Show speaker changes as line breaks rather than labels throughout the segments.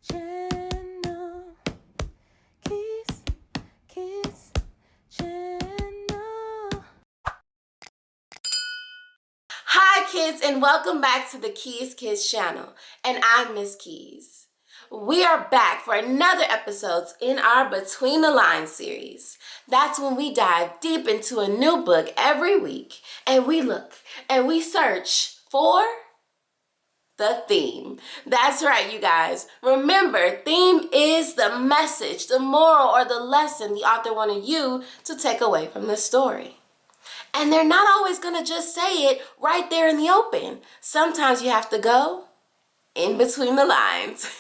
KeysKidsChannel. KeysKidsChannel. Hi kids, and welcome back to the Keys Kids channel. And I'm Miss Keys. We are back for another episode in our Between the Lines series. That's when we dive deep into a new book every week, and we look and we search for the theme. That's right, you guys. Remember, theme is the message, the moral, or the lesson the author wanted you to take away from the story. And they're not always going to just say it right there in the open. Sometimes you have to go in between the lines.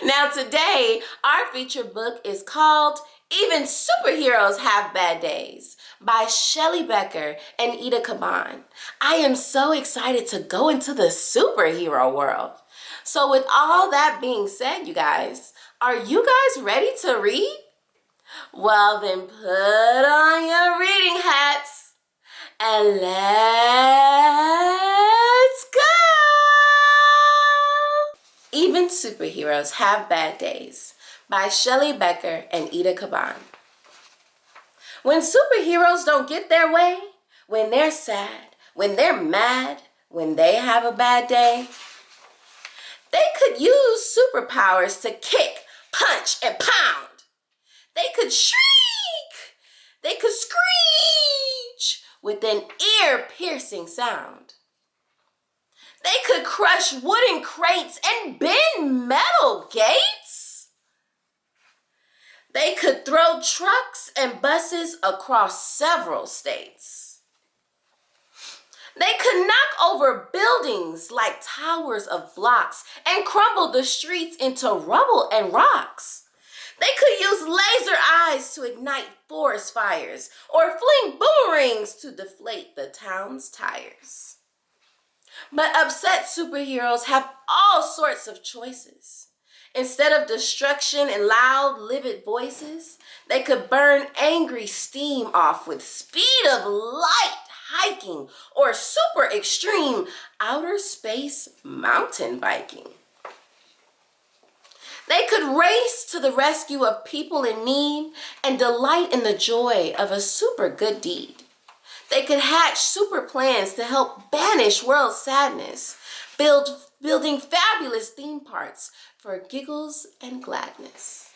Now today, our featured book is called Even Superheroes Have Bad Days by Shelly Becker and Eda Kaban. I am so excited to go into the superhero world. So with all that being said, you guys, are you guys ready to read? Well then put on your reading hats and let's go! Even Superheroes Have Bad Days by Shelly Becker and Eda Kaban. When superheroes don't get their way, when they're sad, when they're mad, when they have a bad day, they could use superpowers to kick, punch, and pound. They could shriek. They could screech with an ear-piercing sound. They could crush wooden crates and bend metal gates. They could throw trucks and buses across several states. They could knock over buildings like towers of blocks and crumble the streets into rubble and rocks. They could use laser eyes to ignite forest fires or fling boomerangs to deflate the town's tires. But upset superheroes have all sorts of choices. Instead of destruction and loud, livid voices, they could burn angry steam off with speed of light hiking or super extreme outer space mountain biking. They could race to the rescue of people in need and delight in the joy of a super good deed. They could hatch super plans to help banish world sadness, building fabulous theme parks for giggles and gladness.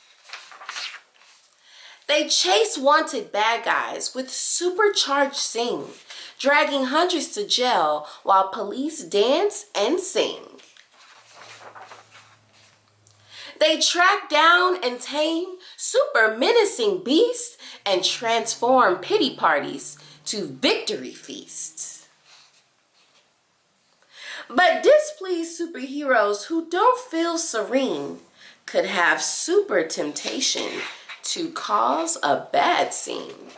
They chase wanted bad guys with supercharged sing, dragging hundreds to jail while police dance and sing. They track down and tame super menacing beasts and transform pity parties to victory feasts. But displeased superheroes who don't feel serene could have super temptation to cause a bad scene.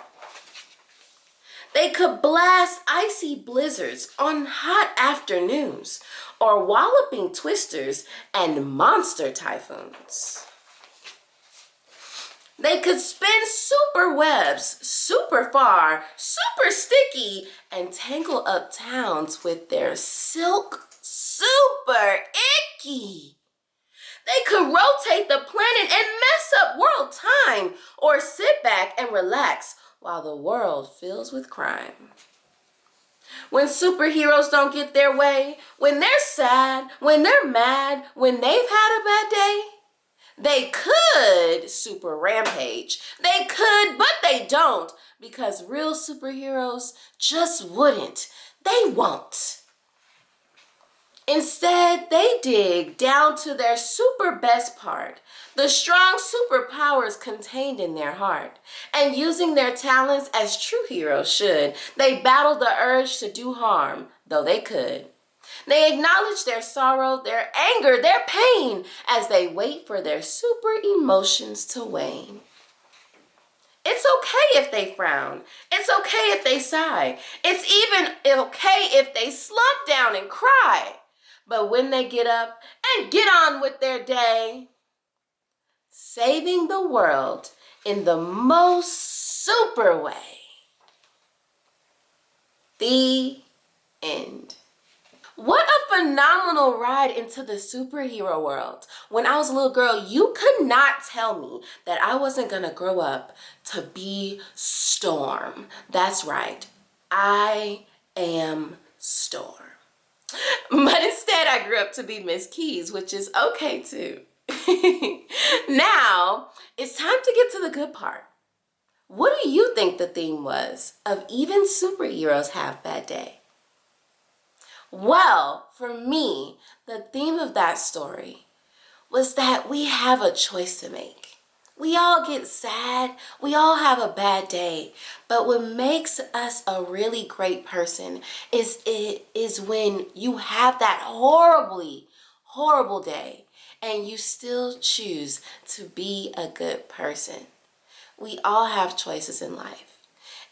They could blast icy blizzards on hot afternoons or walloping twisters and monster typhoons. They could spin super webs super far, super sticky, and tangle up towns with their silk super icky. They could rotate the planet and mess up world time or sit back and relax while the world fills with crime. When superheroes don't get their way, when they're sad, when they're mad, when they've had a bad day, they could super rampage. They could, but they don't, because real superheroes just wouldn't. They won't. Instead, they dig down to their super best part, the strong superpowers contained in their heart. And using their talents as true heroes should, they battle the urge to do harm, though they could. They acknowledge their sorrow, their anger, their pain, as they wait for their super emotions to wane. It's okay if they frown. It's okay if they sigh. It's even okay if they slump down and cry. But when they get up and get on with their day, saving the world in the most super way. The end. What a phenomenal ride into the superhero world. When I was a little girl, you could not tell me that I wasn't gonna grow up to be Storm. That's right, I am Storm. But instead, I grew up to be Miss Keys, which is okay too. Now, it's time to get to the good part. What do you think the theme was of Even Superheroes Have Bad Day? Well, for me, the theme of that story was that we have a choice to make. We all get sad, we all have a bad day, but what makes us a really great person is when you have that horrible day and you still choose to be a good person. We all have choices in life,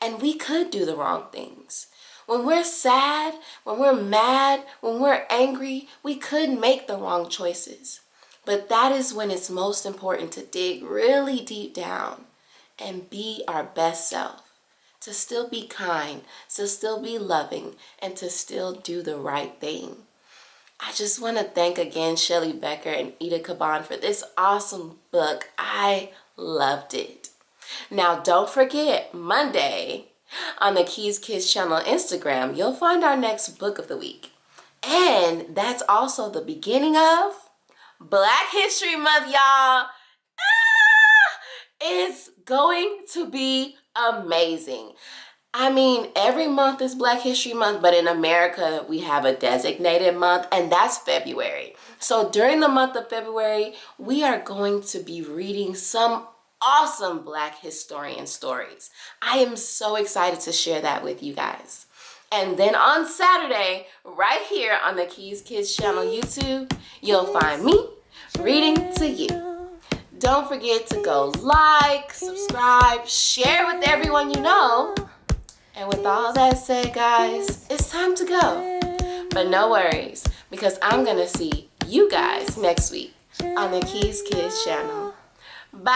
and we could do the wrong things. When we're sad, when we're mad, when we're angry, we could make the wrong choices. But that is when it's most important to dig really deep down and be our best self. To still be kind, to still be loving, and to still do the right thing. I just want to thank again Shelly Becker and Eda Kaban for this awesome book. I loved it. Now don't forget, Monday on the KeysKidsChannel Instagram, you'll find our next book of the week. And that's also the beginning of Black History Month, y'all. It's going to be amazing. I mean, every month is Black History Month, but in America, we have a designated month, and that's February. So during the month of February, we are going to be reading some awesome Black historian stories. I am so excited to share that with you guys. And then on Saturday, right here on the KeysKidsChannel YouTube, you'll find me reading to you. Don't forget to go like, subscribe, share with everyone you know. And with all that said, guys, it's time to go. But no worries, because I'm going to see you guys next week on the KeysKidsChannel. Bye.